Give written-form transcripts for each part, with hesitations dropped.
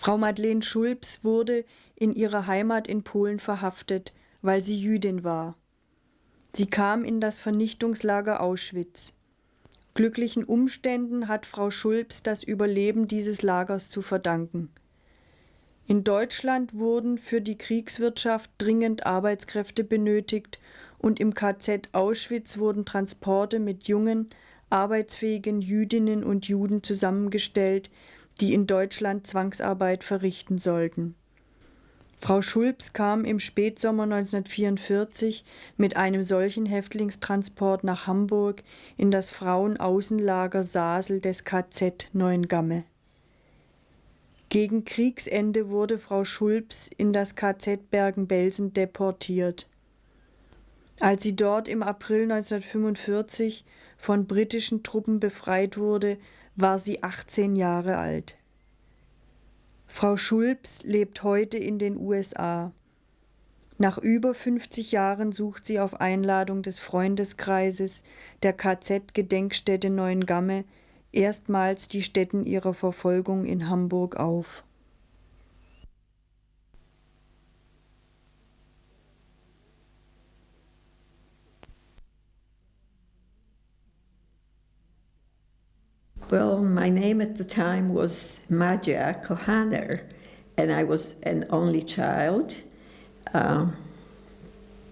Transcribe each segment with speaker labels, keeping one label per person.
Speaker 1: Frau Madeleine Schulps wurde in ihrer Heimat in Polen verhaftet, weil sie Jüdin war. Sie kam in das Vernichtungslager Auschwitz. Glücklichen Umständen hat Frau Schulps das Überleben dieses Lagers zu verdanken. In Deutschland wurden für die Kriegswirtschaft dringend Arbeitskräfte benötigt und im KZ Auschwitz wurden Transporte mit jungen, arbeitsfähigen Jüdinnen und Juden zusammengestellt, die in Deutschland Zwangsarbeit verrichten sollten. Frau Schulps kam im Spätsommer 1944 mit einem solchen Häftlingstransport nach Hamburg in das Frauenaußenlager Sasel des KZ Neuengamme. Gegen Kriegsende wurde Frau Schulps in das KZ Bergen-Belsen deportiert. Als sie dort im April 1945 von britischen Truppen befreit wurde, war sie 18 Jahre alt. Frau Schulps lebt heute in den USA. Nach über 50 Jahren sucht sie auf Einladung des Freundeskreises der KZ-Gedenkstätte Neuengamme erstmals die Stätten ihrer Verfolgung in Hamburg auf.
Speaker 2: Well, my name at the time was Maja Kohaner, and I was an only child.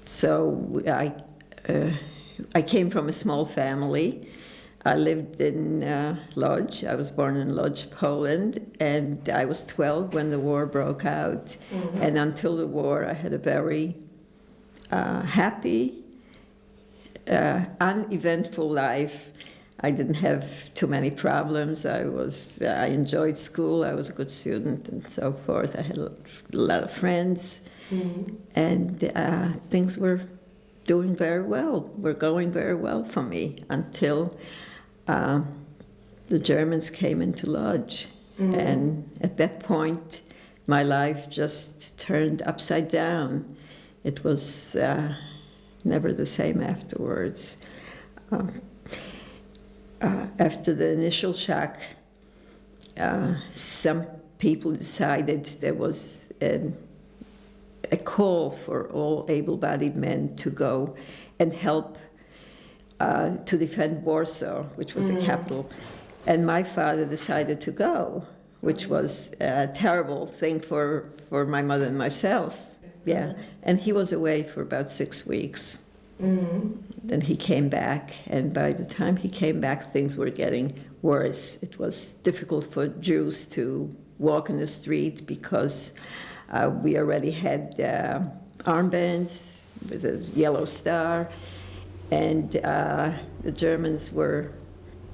Speaker 2: So I came from a small family. I lived in Lodz. I was born in Lodz, Poland, and I was 12 when the war broke out. Mm-hmm. And until the war, I had a very happy, uneventful life. I didn't have too many problems. I enjoyed school. I was a good student and so forth. I had a lot of friends, and things were doing very well. Were going very well for me until the Germans came into Lodz, and at that point, my life just turned upside down. It was never the same afterwards. After the initial shock, some people decided there was a call for all able-bodied men to go and help to defend Warsaw, which was the capital. And my father decided to go, which was a terrible thing for my mother and myself. Yeah, and he was away for about 6 weeks. Then he came back, and by the time he came back, things were getting worse. It was difficult for Jews to walk in the street because we already had armbands with a yellow star, and the Germans were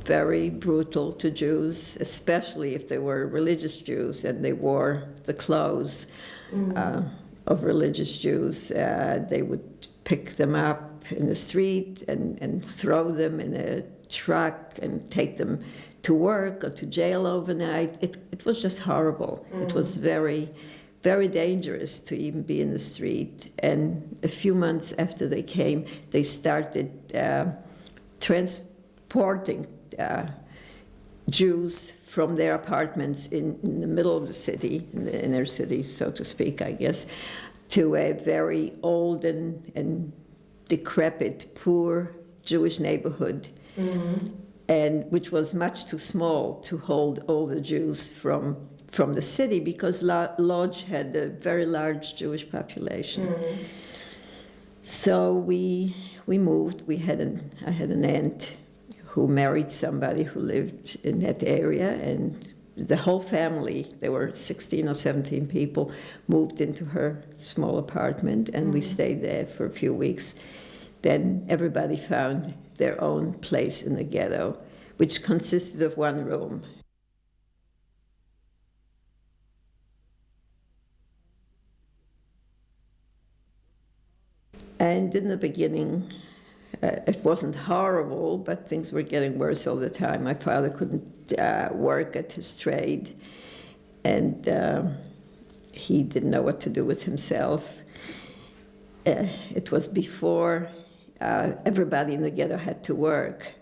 Speaker 2: very brutal to Jews, especially if they were religious Jews and they wore the clothes of religious Jews. They would pick them up in the street and throw them in a truck and take them to work or to jail overnight. It was just horrible. It was very, very dangerous to even be in the street. And a few months after they came, they started transporting Jews from their apartments in the middle of the city, in the inner city, so to speak, I guess, to a very old and decrepit, poor Jewish neighborhood, and which was much too small to hold all the Jews from the city, because Lodz had a very large Jewish population. So we moved. I had an aunt who married somebody who lived in that area, and the whole family, there were 16 or 17 people, moved into her small apartment, and we stayed there for a few weeks. Then everybody found their own place in the ghetto, which consisted of one room. And in the beginning, it wasn't horrible, but things were getting worse all the time. My father couldn't work at his trade, and he didn't know what to do with himself. It was before everybody in the ghetto had to work,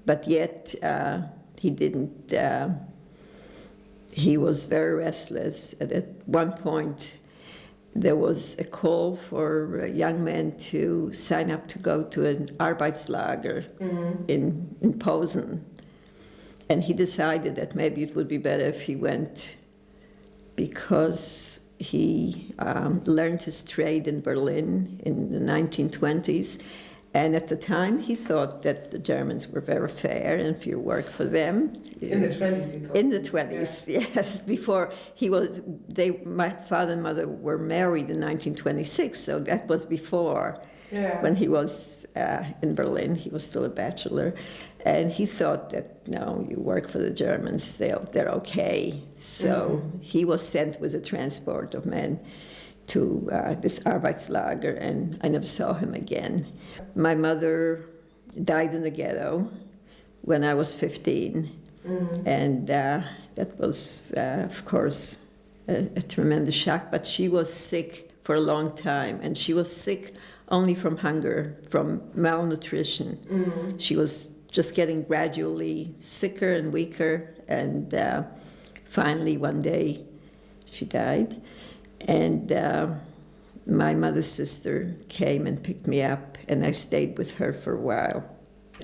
Speaker 2: but yet he didn't he was very restless. And at one point, there was a call for young men to sign up to go to an Arbeitslager in Posen. And he decided that maybe it would be better if he went, because he learned his trade in Berlin in the 1920s. And at the time, he thought that the Germans were very fair, and if you work for them...
Speaker 3: In the 20s, he thought.
Speaker 2: In the 20s, yeah. Yes. Before he was... my father and mother were married in 1926, so that was before.
Speaker 3: Yeah.
Speaker 2: When he was in Berlin, he was still a bachelor. And he thought that, no, you work for the Germans, they're okay. So he was sent with a transport of men to this Arbeitslager, and I never saw him again. My mother died in the ghetto when I was 15, and that was, of course, a tremendous shock, but she was sick for a long time, and she was sick only from hunger, from malnutrition. She was just getting gradually sicker and weaker, and finally one day she died. And my mother's sister came and picked me up, and I stayed with her for a while.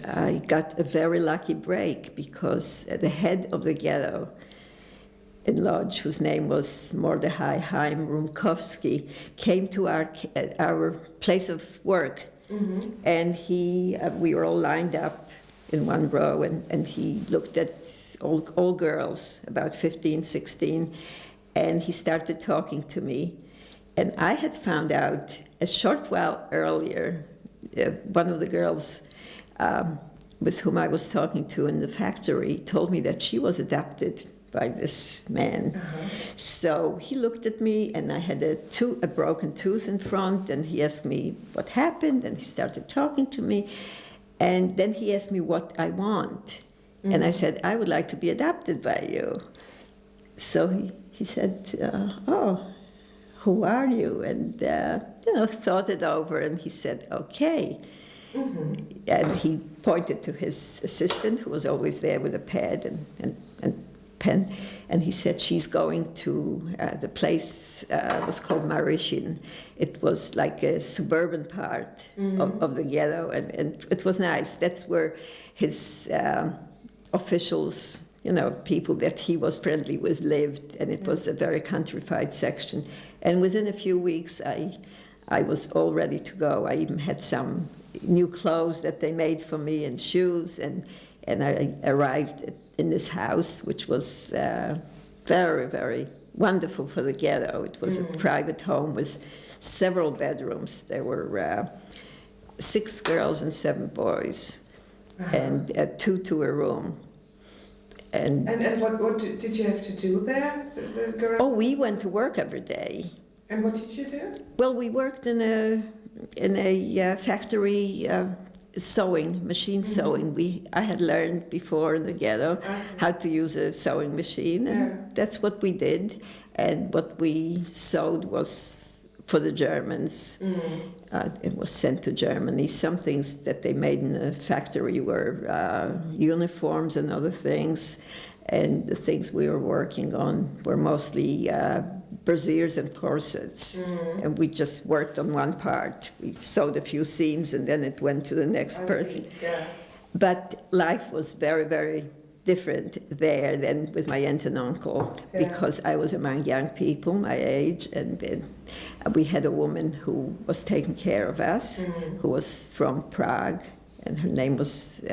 Speaker 2: I got a very lucky break because the head of the ghetto in Lodz, whose name was Mordechai Chaim Rumkowski, came to our place of work, and we were all lined up in one row, and he looked at all girls, about 15, 16, and he started talking to me. And I had found out a short while earlier, one of the girls with whom I was talking to in the factory told me that she was adopted by this man. So he looked at me, and I had a broken tooth in front, and he asked me what happened, and he started talking to me. And then he asked me what I want. And I said, I would like to be adopted by you. So he said, oh, who are you? And, thought it over, and he said, okay. And he pointed to his assistant, who was always there with a pad and pen, and he said, she's going to the place was called Marishin. It was like a suburban part of the ghetto, and it was nice. That's where his officials, people that he was friendly with lived, and it was a very countrified section. And within a few weeks, I was all ready to go. I even had some new clothes that they made for me, and shoes, and I arrived in this house, which was very, very wonderful for the ghetto. It was a private home with several bedrooms. There were 6 girls and 7 boys, and 2 to a room. And
Speaker 3: what did you have to do there, the girls?
Speaker 2: Oh, we went to work every day.
Speaker 3: And what did you do?
Speaker 2: Well, we worked in a factory, sewing, machine sewing. I had learned before in the ghetto how to use a sewing machine, and that's what we did. And what we sewed was for the Germans. It was sent to Germany. Some things that they made in the factory were uniforms and other things, and the things we were working on were mostly brassieres and corsets, and we just worked on one part. We sewed a few seams, and then it went to the next person.
Speaker 3: Yeah.
Speaker 2: But life was very, very different there than with my aunt and uncle, because I was among young people my age, and then we had a woman who was taking care of us, who was from Prague, and her name was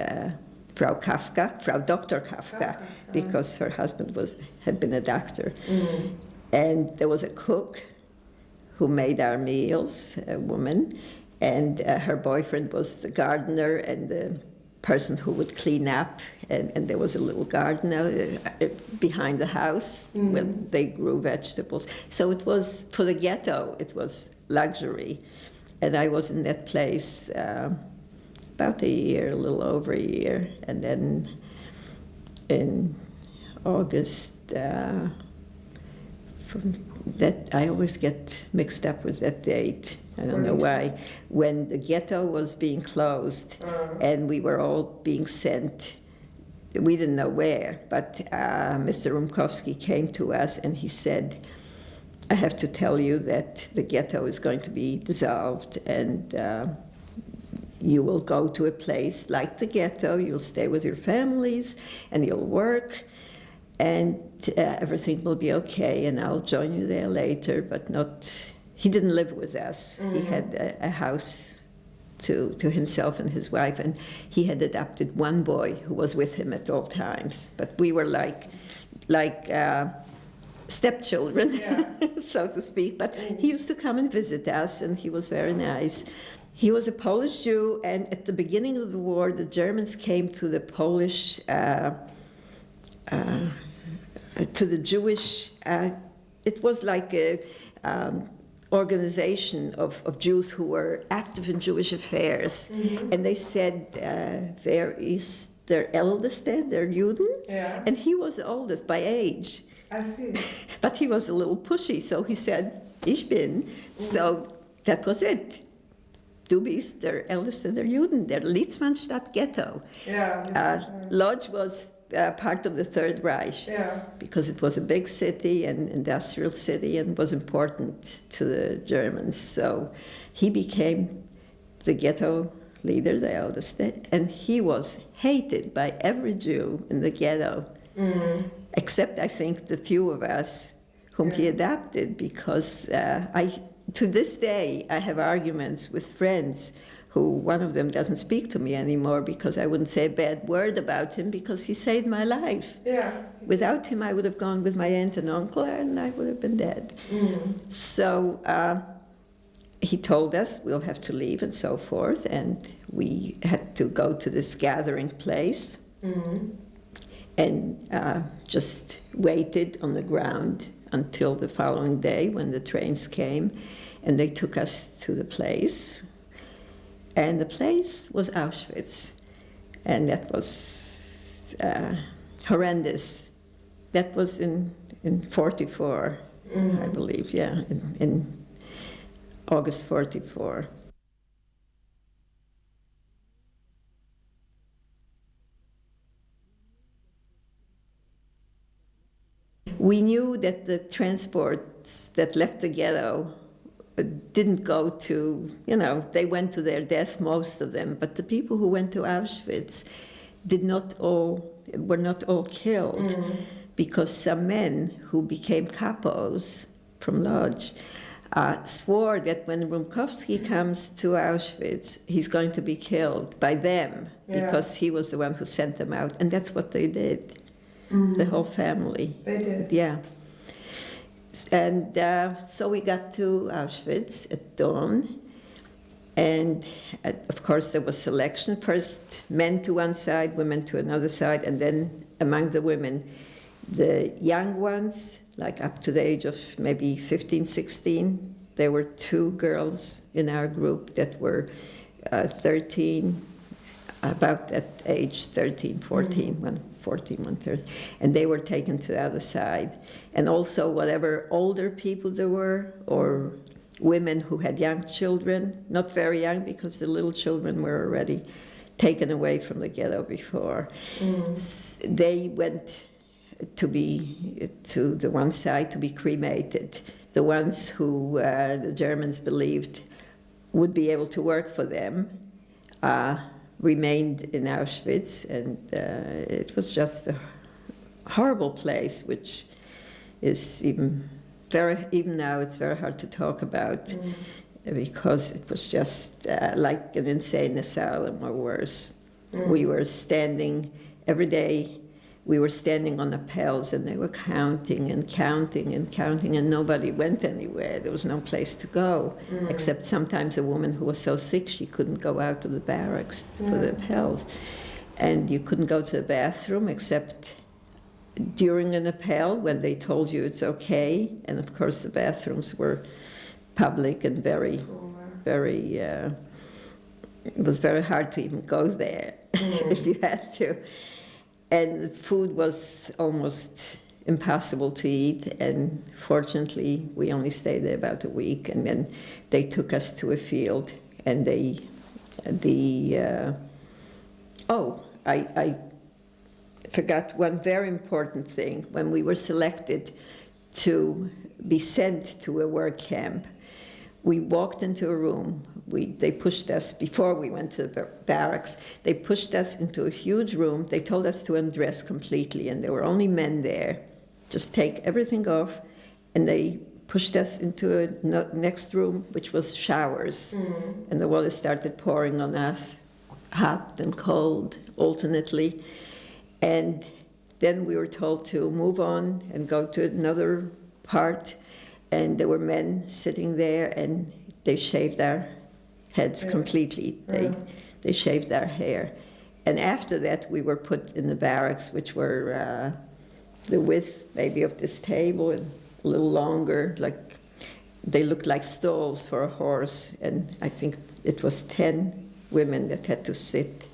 Speaker 2: Frau Dr. Kafka, because her husband had been a doctor. And there was a cook who made our meals, a woman, and her boyfriend was the gardener and the person who would clean up, and there was a little garden behind the house where they grew vegetables. So it was, for the ghetto, it was luxury. And I was in that place about a year, a little over a year, and then in August, from that, I always get mixed up with that date. I don't know why. When the ghetto was being closed, and we were all being sent we didn't know where, but Mr. Rumkowski came to us and he said, I have to tell you that the ghetto is going to be dissolved, and you will go to a place like the ghetto, you'll stay with your families, and you'll work, and everything will be okay, and I'll join you there later, but not... He didn't live with us. He had a house to himself and his wife, and he had adopted one boy who was with him at all times, but we were like stepchildren, yeah. So to speak. But he used to come and visit us, and he was very nice. He was a Polish Jew, and at the beginning of the war, the Germans came to the Polish, to the Jewish, it was like a organization of Jews who were active in Jewish affairs. And they said, there is their eldest, their Juden, yeah. And he was the oldest by age.
Speaker 3: I see.
Speaker 2: But he was a little pushy, so he said, Ich bin. So that was it. Du bist der Älteste der Juden, der Litzmannstadt Ghetto.
Speaker 3: Yeah.
Speaker 2: Lodz was part of the Third Reich, yeah. Because it was a big city, an industrial city, and was important to the Germans. So he became the ghetto leader, the eldest, and he was hated by every Jew in the ghetto. Except, I think, the few of us whom he adopted, because to this day, I have arguments with friends who, one of them doesn't speak to me anymore because I wouldn't say a bad word about him because he saved my life. Yeah. Without him, I would have gone with my aunt and uncle and I would have been dead. So he told us we'll have to leave and so forth, and we had to go to this gathering place. And just waited on the ground until the following day when the trains came, and they took us to the place. And the place was Auschwitz, and that was horrendous. That was in 44, I believe, yeah, in August 44. We knew that the transports that left the ghetto didn't go to, they went to their death, most of them, but the people who went to Auschwitz were not all killed, because some men who became capos from Lodz swore that when Rumkowski comes to Auschwitz, he's going to be killed by them, because he was the one who sent them out, and that's what they did. The whole family. They did? Yeah. And so we got to Auschwitz at dawn, and of course there was selection. First men to one side, women to another side, and then among the women, the young ones, like up to the age of maybe 15, 16, there were 2 girls in our group that were 13, about that age, 13, 14, 114, 130, and they were taken to the other side. And also whatever older people there were, or women who had young children, not very young because the little children were already taken away from the ghetto before. They went to the one side to be cremated. The ones who the Germans believed would be able to work for them remained in Auschwitz, and it was just a horrible place, which is even now it's very hard to talk about, because it was just like an insane asylum or worse. We were standing every day. We were standing on appels, and they were counting and counting and counting, and nobody went anywhere. There was no place to go, except sometimes a woman who was so sick she couldn't go out of the barracks for the appels. And you couldn't go to the bathroom except during an appel when they told you it's okay. And of course the bathrooms were public and very, it was very hard to even go there if you had to. And the food was almost impossible to eat, and fortunately we only stayed there about a week, and then they took us to a field, and forgot one very important thing. When we were selected to be sent to a work camp, we walked into a room. They pushed us, before we went to the barracks, they pushed us into a huge room. They told us to undress completely, and there were only men there. Just take everything off, and they pushed us into a next room, which was showers. And the water started pouring on us, hot and cold, alternately. And then we were told to move on and go to another part. And there were men sitting there, and they shaved our heads completely. They shaved our hair. And after that, we were put in the barracks, which were the width maybe of this table and a little longer. Like they looked like stalls for a horse. And I think it was 10 women that had to sit,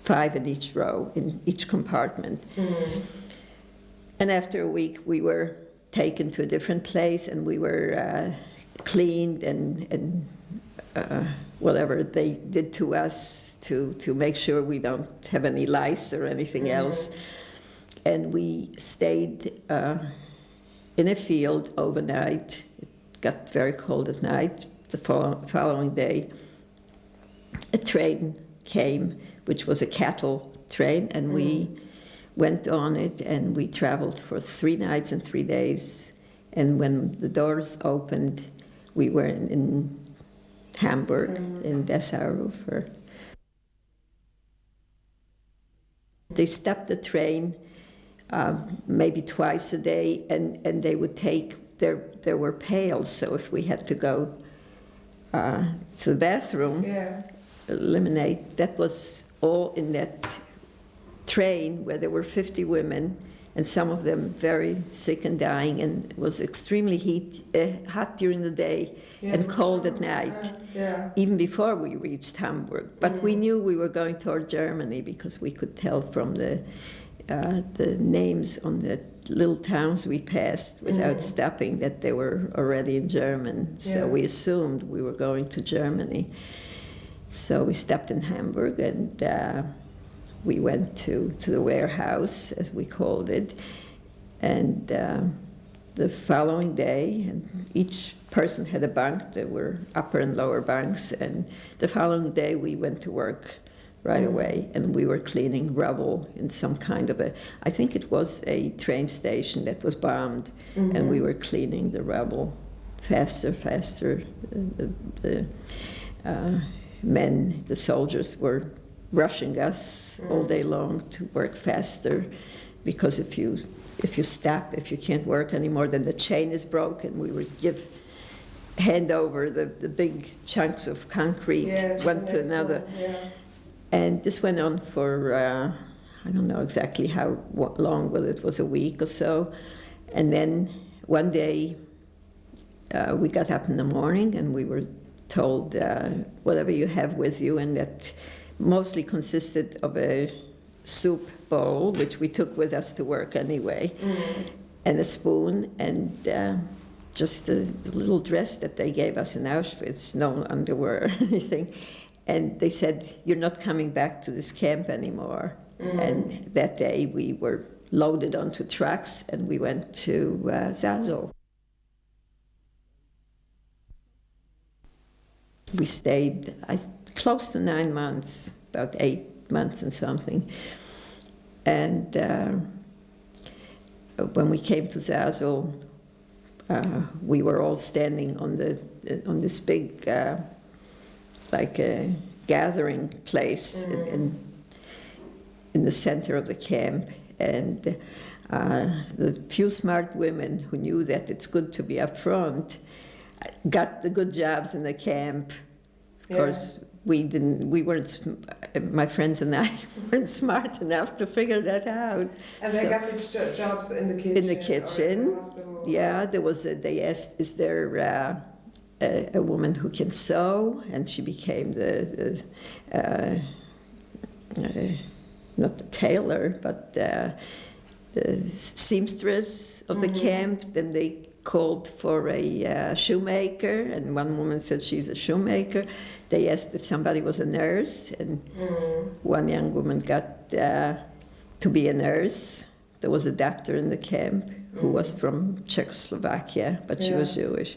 Speaker 2: 5 in each row, in each compartment. And after a week, we were taken to a different place, and we were cleaned and whatever they did to us to make sure we don't have any lice or anything else. And we stayed in a field overnight. It got very cold at night. The following day, a train came, which was a cattle train, and we went on it, and we traveled for 3 nights and 3 days. And when the doors opened, we were in Hamburg, in Dessau. They stopped the train maybe twice a day, and they would take, there were pails, so if we had to go to the bathroom, eliminate, that was all in that train where there were 50 women, and some of them very sick and dying, and it was extremely hot during the day and cold at night, even before we reached Hamburg. But we knew we were going toward Germany because we could tell from the names on the little towns we passed without stopping that they were already in German. So we assumed we were going to Germany. So we stopped in Hamburg, and we went to the warehouse, as we called it, and the following day, and each person had a bunk. There were upper and lower bunks, and the following day we went to work right away, and we were cleaning rubble in some kind of I think it was a train station that was bombed, and we were cleaning the rubble faster. The men, the soldiers, were rushing us all day long to work faster, because if you stop, if you can't work anymore, then the chain is broken. We would hand over the big chunks of concrete, one to another. And this went on for, I don't know exactly how long, whether it was a week or so. And then one day we got up in the morning, and we were told, whatever you have with you, and that mostly consisted of a soup bowl, which we took with us to work anyway, and a spoon, and just the little dress that they gave us in Auschwitz, no underwear or anything. And they said, you're not coming back to this camp anymore. And that day we were loaded onto trucks, and we went to Zazel. We stayed close to 9 months, about 8 months and something. And when we came to Zazel, we were all standing on this big, like a gathering place in the center of the camp. And the few smart women who knew that it's good to be up front got the good jobs in the camp. Of course, we weren't, my friends and I weren't smart enough to figure that out.
Speaker 3: And they got the jobs in the kitchen?
Speaker 2: In the kitchen,
Speaker 3: or in the hospital?
Speaker 2: yeah. There was they asked, is there a woman who can sew? And she became the not the tailor, but the seamstress of the camp. Then they called for a shoemaker, and one woman said she's a shoemaker. They asked if somebody was a nurse, and one young woman got to be a nurse. There was a doctor in the camp who was from Czechoslovakia, but she was Jewish.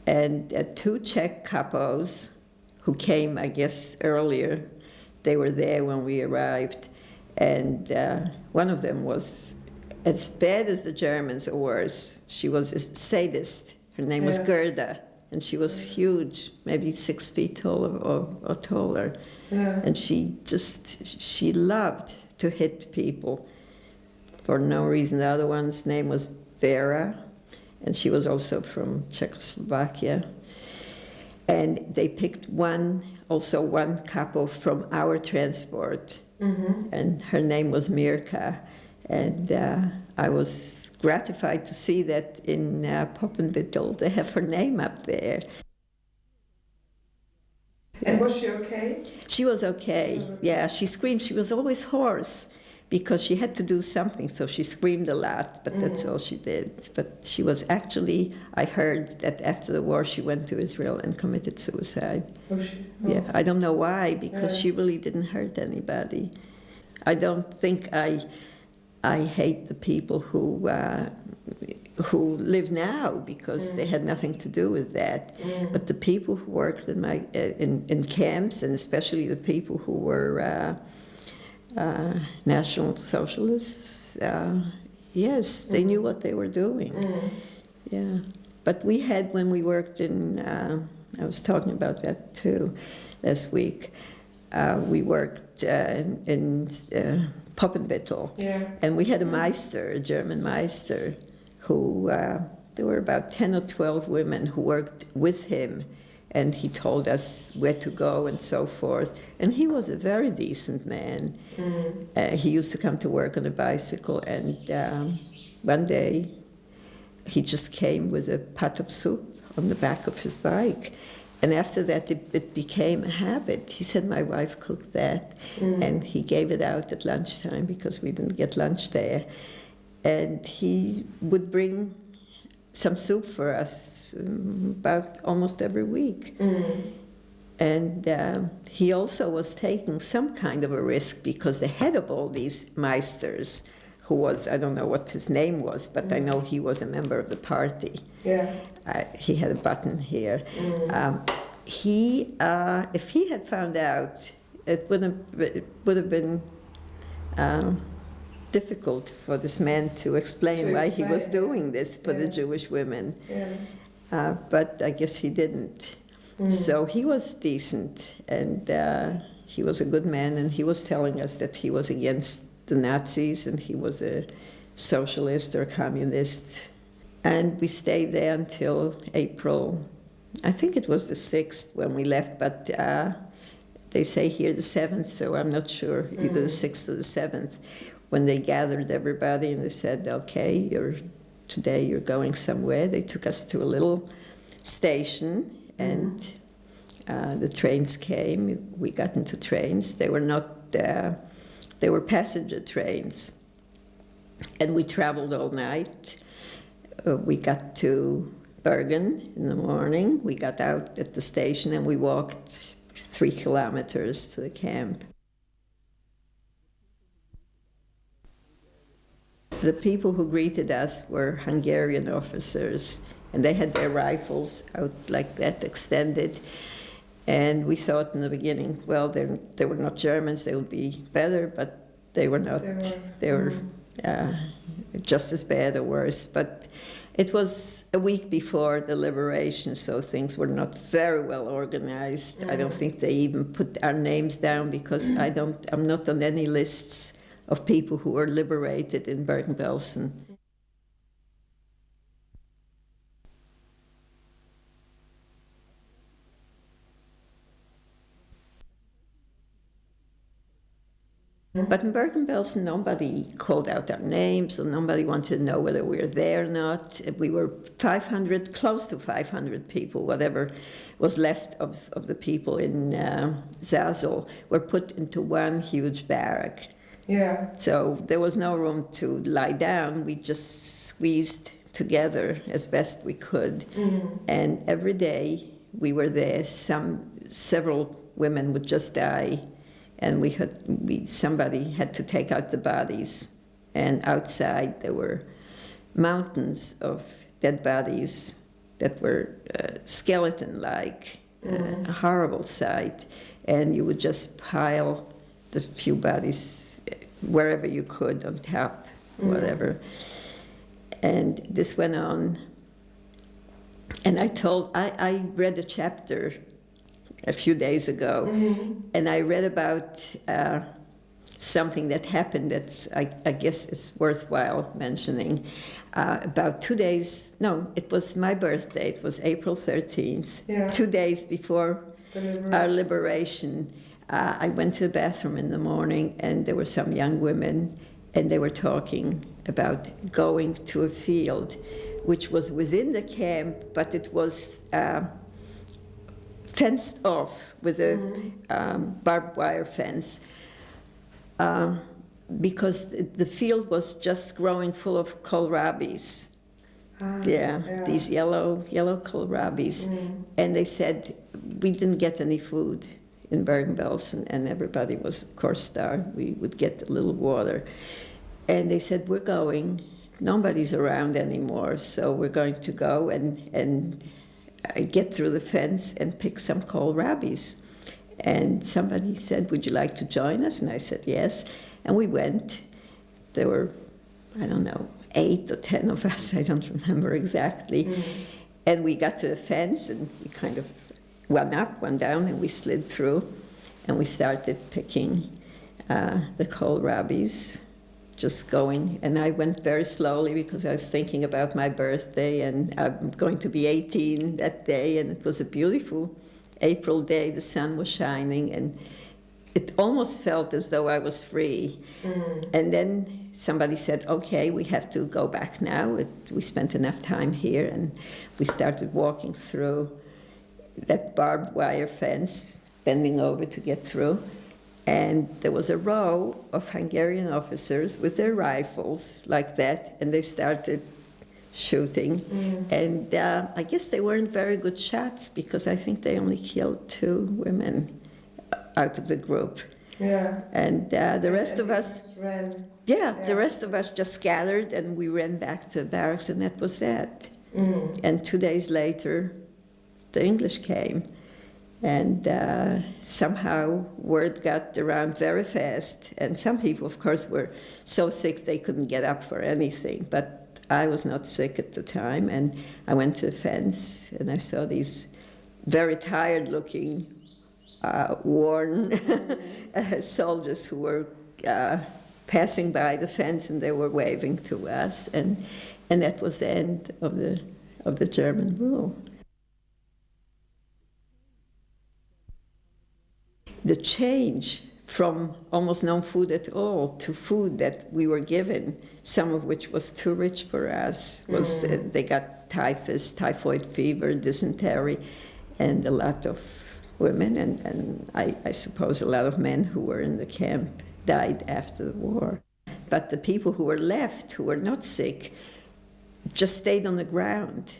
Speaker 2: And two Czech couples who came, I guess, earlier, they were there when we arrived. And one of them was as bad as the Germans or worse. She was a sadist. Her name was Gerda, and she was huge, maybe 6 feet tall or taller. Yeah. And she loved to hit people for no reason. The other one's name was Vera, and she was also from Czechoslovakia. And they picked one couple from our transport, and her name was Mirka. And I was gratified to see that in Poppenbüttel they have her name up there.
Speaker 3: And was she okay?
Speaker 2: She was okay. Yeah, she screamed. She was always hoarse because she had to do something, so she screamed a lot, but that's all she did. But she was actually, I heard that after the war she went to Israel and committed suicide.
Speaker 3: Oh, she? Oh.
Speaker 2: Yeah, I don't know why, because she really didn't hurt anybody. I don't think I hate the people who live now, because they had nothing to do with that. But the people who worked in camps, and especially the people who were National Socialists, yes, they knew what they were doing. Yeah, but we had, when we worked in, I was talking about that too last week, we worked in Poppenbüttel, and we had a Meister, a German Meister, who, there were about 10 or 12 women who worked with him, and he told us where to go and so forth. And he was a very decent man. He used to come to work on a bicycle, and one day he just came with a pot of soup on the back of his bike. And after that, it became a habit. He said, my wife cooked that, and he gave it out at lunchtime because we didn't get lunch there. And he would bring some soup for us about almost every week. And he also was taking some kind of a risk, because the head of all these Meisters, who was, I don't know what his name was, but I know he was a member of the party. Yeah. He had a button here. If he had found out, it would have been difficult for this man to explain why he was doing this for the Jewish women. But I guess he didn't. So he was decent, and he was a good man, and he was telling us that he was against the Nazis, and he was a socialist or communist. And we stayed there until April, I think it was the 6th when we left, but they say here the 7th, so I'm not sure, either the 6th or the 7th, when they gathered everybody and they said, okay, today you're going somewhere. They took us to a little station, and the trains came. We got into trains. They were not, they were passenger trains. And we traveled all night. We got to Bergen in the morning. We got out at the station and we walked 3 kilometers to the camp. The people who greeted us were Hungarian officers, and they had their rifles out like that, extended. And we thought in the beginning, well, they were not Germans, they would be better, but they were not. They were just as bad or worse. But it was a week before the liberation, so things were not very well organized. I don't think they even put our names down, because I'm not on any lists of people who were liberated in Bergen-Belsen. But in Bergen-Belsen, nobody called out our names, or nobody wanted to know whether we were there or not. We were 500, close to 500 people, whatever was left of the people in Zazel, were put into one huge barrack. Yeah. So there was no room to lie down. We just squeezed together as best we could. And every day we were there. Several women would just die and somebody had to take out the bodies, and outside there were mountains of dead bodies that were skeleton-like, a horrible sight, and you would just pile the few bodies wherever you could on top, whatever. And this went on, and I read a chapter a few days ago, and I read about something that happened that's, I guess it's worthwhile mentioning. About 2 days, no, it was my birthday, it was April 13th,
Speaker 3: Yeah.
Speaker 2: 2 days before our liberation. I went to the bathroom in the morning, and there were some young women, and they were talking about going to a field, which was within the camp, but it was fenced off with a barbed wire fence, because the field was just growing full of kohlrabis. These yellow kohlrabis. And they said, we didn't get any food in Bergen-Belsen, and everybody was, of course, starved. We would get a little water. And they said, we're going. Nobody's around anymore, so we're going to go and get through the fence and pick some kohlrabis. And somebody said, would you like to join us? And I said, yes. And we went. There were, I don't know, 8 or 10 of us, I don't remember exactly. And we got to the fence, and we kind of one up, one down, and we slid through, and we started picking the kohlrabis, just going. And I went very slowly because I was thinking about my birthday, and I'm going to be 18 that day, and it was a beautiful April day. The sun was shining, and it almost felt as though I was free. And then somebody said, okay, we have to go back now. We spent enough time here, and we started walking through that barbed wire fence, bending over to get through. And there was a row of Hungarian officers with their rifles like that, and they started shooting. And I guess they weren't very good shots, because I think they only killed 2 women out of the group.
Speaker 3: Yeah.
Speaker 2: And the rest of us,
Speaker 3: ran.
Speaker 2: the rest of us just scattered, and we ran back to the barracks, and that was that. And 2 days later, the English came. And somehow word got around very fast. And some people, of course, were so sick they couldn't get up for anything. But I was not sick at the time. And I went to the fence, and I saw these very tired-looking, worn soldiers who were passing by the fence, and they were waving to us. And that was the end of the German rule. The change from almost no food at all to food that we were given, some of which was too rich for us, was they got typhus, typhoid fever, dysentery, and a lot of women, and I suppose a lot of men who were in the camp died after the war. But the people who were left, who were not sick, just stayed on the ground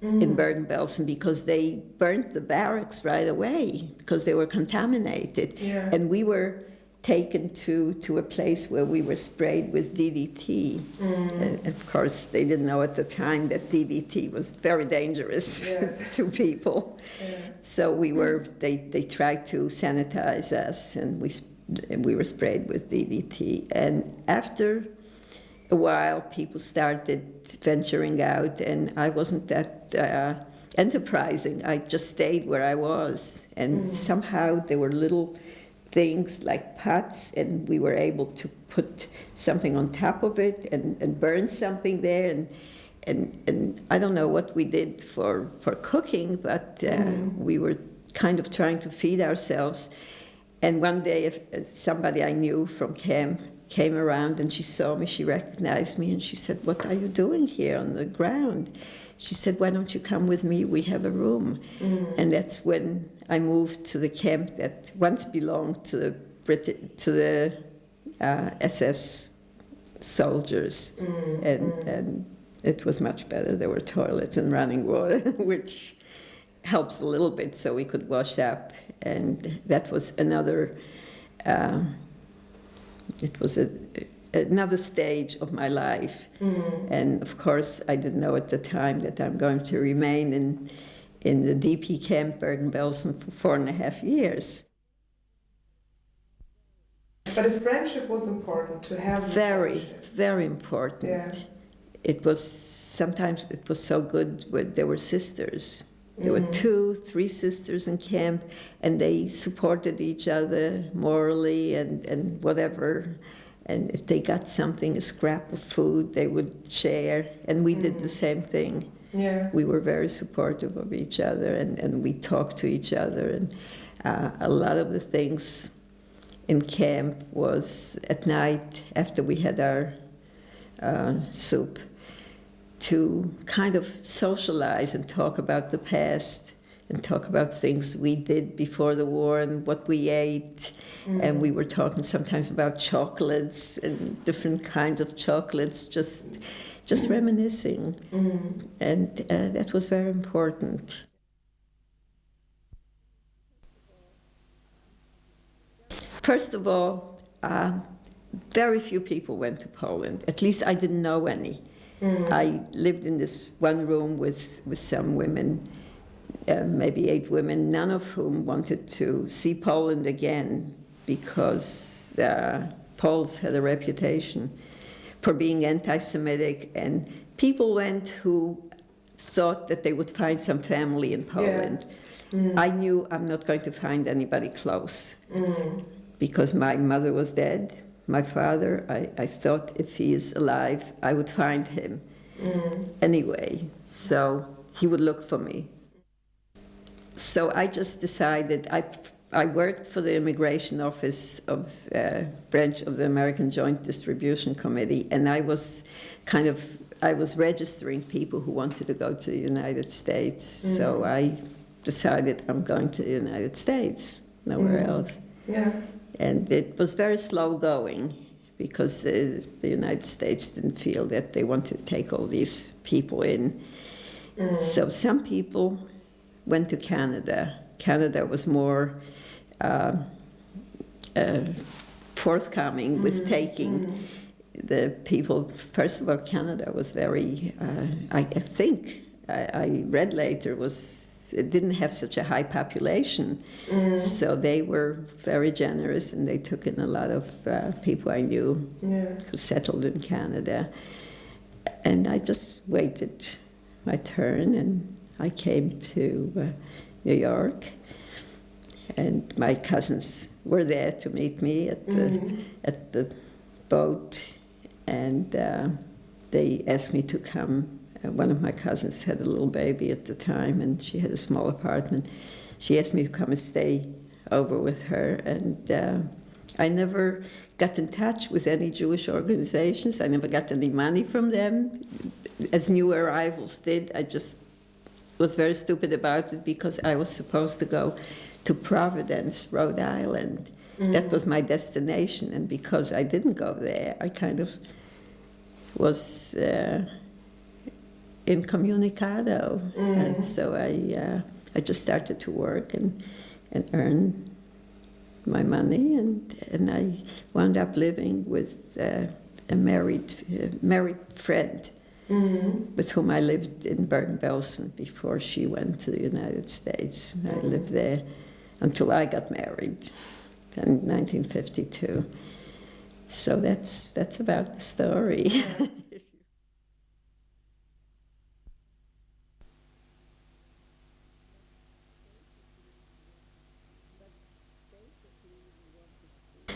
Speaker 2: in Bergen-Belsen, because they burnt the barracks right away because they were contaminated.
Speaker 3: Yeah.
Speaker 2: And we were taken to a place where we were sprayed with DDT. And of course, they didn't know at the time that DDT was very dangerous to people.
Speaker 3: Yeah.
Speaker 2: So they tried to sanitize us, and we were sprayed with DDT. And after a while, people started venturing out, and I wasn't that enterprising. I just stayed where I was, and somehow there were little things like pots, and we were able to put something on top of it and burn something there, and I don't know what we did for cooking, but we were kind of trying to feed ourselves. And one day, somebody I knew from camp came around, and she saw me, she recognized me, and she said, "What are you doing here on the ground?" She said, "Why don't you come with me? We have a room." And that's when I moved to the camp that once belonged to the SS soldiers, and it was much better. There were toilets and running water, which helps a little bit, so we could wash up. And that was another it was another stage of my life. And of course, I didn't know at the time that I'm going to remain in the DP camp Bergen-Belsen for 4.5 years.
Speaker 3: But a friendship was important to have.
Speaker 2: Very,
Speaker 3: friendship.
Speaker 2: very important.
Speaker 3: Yeah.
Speaker 2: It was, sometimes it was so good when there were sisters. There were 2, 3 sisters in camp, and they supported each other morally and whatever. And if they got something, a scrap of food, they would share, and we did the same thing.
Speaker 3: Yeah.
Speaker 2: We were very supportive of each other, and we talked to each other. And a lot of the things in camp was at night, after we had our soup, to kind of socialize and talk about the past and talk about things we did before the war and what we ate. And we were talking sometimes about chocolates and different kinds of chocolates, just reminiscing. And that was very important. First of all, very few people went to Poland. At least I didn't know any. I lived in this one room with some women, maybe 8 women, none of whom wanted to see Poland again because Poles had a reputation for being anti-Semitic, and people went who thought that they would find some family in Poland. I knew I'm not going to find anybody close because my mother was dead. My father, I thought if he is alive, I would find him anyway. So he would look for me. So I just decided, I worked for the immigration office of branch of the American Joint Distribution Committee, and I was registering people who wanted to go to the United States. So I decided I'm going to the United States, nowhere else.
Speaker 3: Yeah.
Speaker 2: And it was very slow going because the United States didn't feel that they wanted to take all these people in. So some people went to Canada. Canada was more forthcoming with taking the people. First of all, Canada was very, I think, I read later, it didn't have such a high population. So they were very generous, and they took in a lot of people I knew who settled in Canada. And I just waited my turn, and I came to New York, and my cousins were there to meet me at the boat, and they asked me to come. One of my cousins had a little baby at the time, and she had a small apartment. She asked me to come and stay over with her, and I never got in touch with any Jewish organizations. I never got any money from them, as new arrivals did. I just was very stupid about it because I was supposed to go to Providence, Rhode Island. That was my destination, and because I didn't go there, I kind of was incommunicado. And so I just started to work and earn my money, and I wound up living with a married friend with whom I lived in Bergen-Belsen before she went to the United States. I lived there until I got married in 1952. So that's about the story.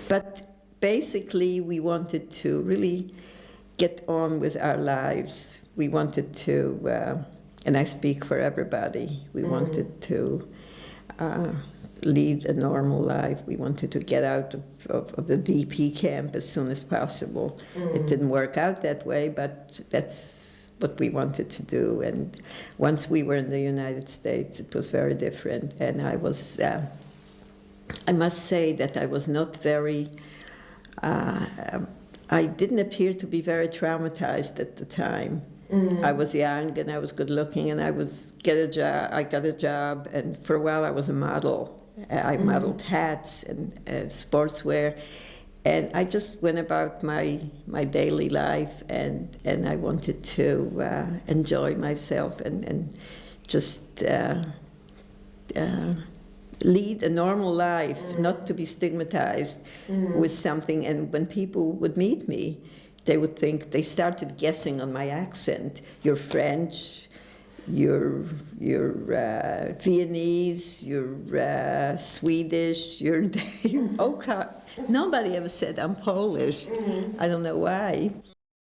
Speaker 2: But basically, we wanted to really get on with our lives. We wanted to, and I speak for everybody, we wanted to lead a normal life. We wanted to get out of the DP camp as soon as possible. It didn't work out that way, but that's what we wanted to do. And once we were in the United States, it was very different. And I was, I must say that I was not very, I didn't appear to be very traumatized at the time. I was young and I was good looking and I got a job, and for a while I was a model. I modeled hats and sportswear, and I just went about my daily life, and I wanted to enjoy myself and just lead a normal life, not to be stigmatized with something. And when people would meet me, they started guessing on my accent. You're French, you're Viennese, you're Swedish, you're okay. Nobody ever said I'm Polish. I don't know why.